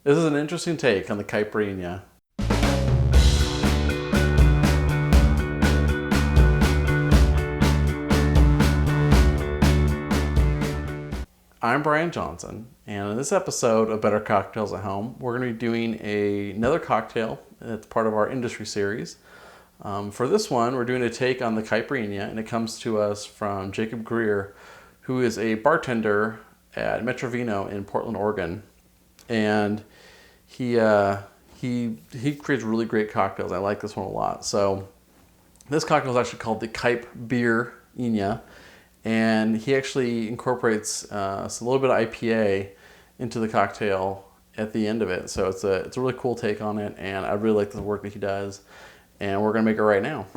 This is an interesting take on the Caip-beer-inha. I'm Brian Johnson, and in this episode of Better Cocktails at Home, we're going to be doing another cocktail. It's part of our industry series. For this one, we're doing a take on the Caip-beer-inha, and it comes to us from Jacob Grier, who is a bartender at Metrovino in Portland, Oregon. And he creates really great cocktails. I like this one a lot. So this cocktail is actually called the Caip-beer-inha, and he actually incorporates a little bit of IPA into the cocktail at the end of it. So it's a really cool take on it, and I really like the work that he does. And we're gonna make it right now.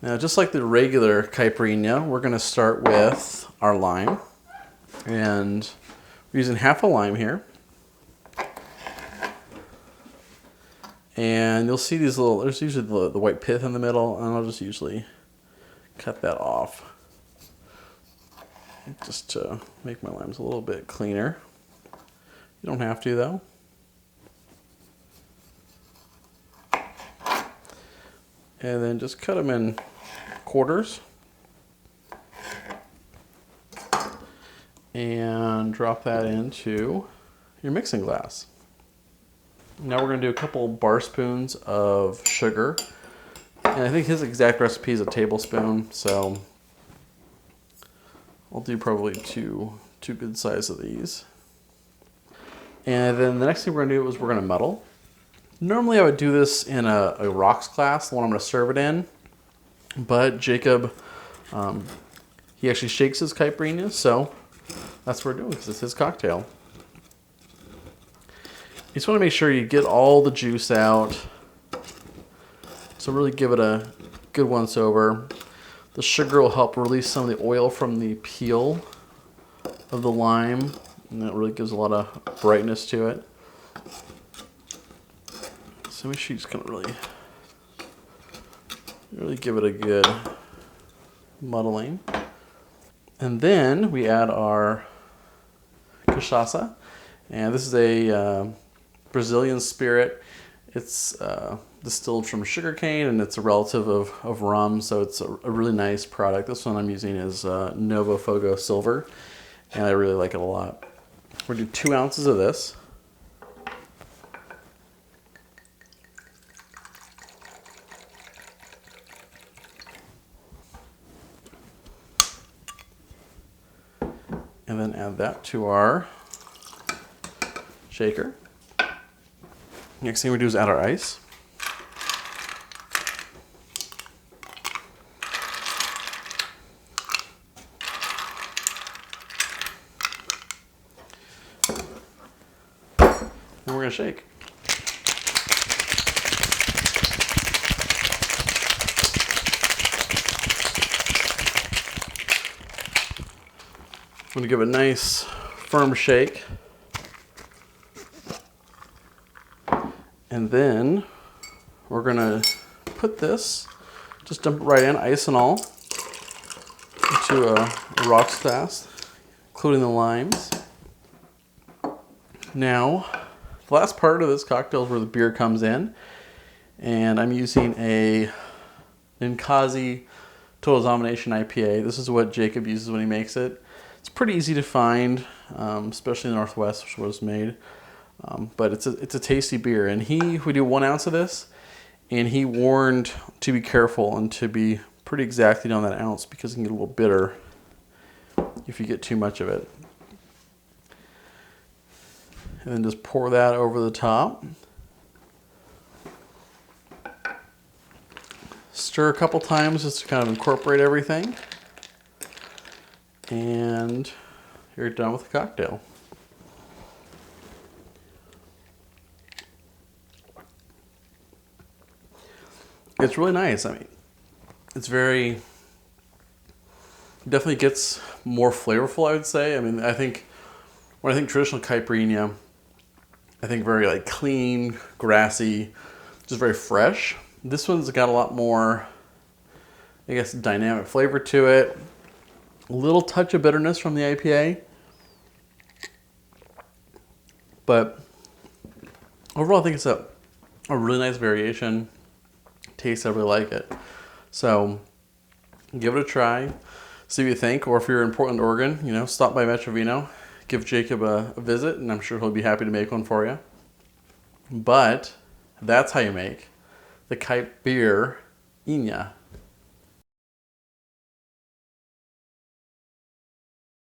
Now, just like the regular Caip-beer-inha, we're gonna start with our lime, and we're using half a lime here. And you'll see these there's usually the white pith in the middle, and I'll just usually cut that off just to make my limes a little bit cleaner. You don't have to, though. And then just cut them in quarters and drop that into your mixing glass. Now we're going to do a couple bar spoons of sugar, and I think his exact recipe is a tablespoon, so I'll do probably two good size of these. And then the next thing we're going to do is we're going to muddle. Normally I would do this in a rocks glass, the one I'm going to serve it in, but Jacob, he actually shakes his Caip-beer-inha, so that's what we're doing because it's his cocktail. You just want to make sure you get all the juice out, so really give it a good once over. The sugar will help release some of the oil from the peel of the lime, and that really gives a lot of brightness to it. So make sure you just kind of really give it a good muddling. And then we add our cachaça, and this is a Brazilian spirit. It's distilled from sugarcane, and it's a relative of rum, so it's a really nice product. This one I'm using is Novo Fogo Silver, and I really like it a lot. We're going to do 2 ounces of this. And then add that to our shaker. Next thing we do is add our ice. And we're going to shake. I'm going to give it a nice firm shake. And then we're going to put this, just dump it right in, ice and all, into a rocks glass, including the limes. Now, the last part of this cocktail is where the beer comes in. And I'm using a Ninkasi Total Domination IPA. This is what Jacob uses when he makes it. It's pretty easy to find, especially in the Northwest, which is where it's made. But it's a tasty beer. And we do 1 ounce of this, and he warned to be careful and to be pretty exacting on that ounce because it can get a little bitter if you get too much of it. And then just pour that over the top. Stir a couple times just to kind of incorporate everything. And you're done with the cocktail. It's really nice. I mean, it's definitely gets more flavorful, I would say. I mean, when I think traditional Caip-beer-inha, I think very like clean, grassy, just very fresh. This one's got a lot more, I guess, dynamic flavor to it. A little touch of bitterness from the IPA. But overall, I think it's a really nice variation. Taste, I really like it. So give it a try. See what you think. Or if you're in Portland, Oregon, stop by Metrovino. Give Jacob a visit, and I'm sure he'll be happy to make one for you. But that's how you make the Caip-beer-inha.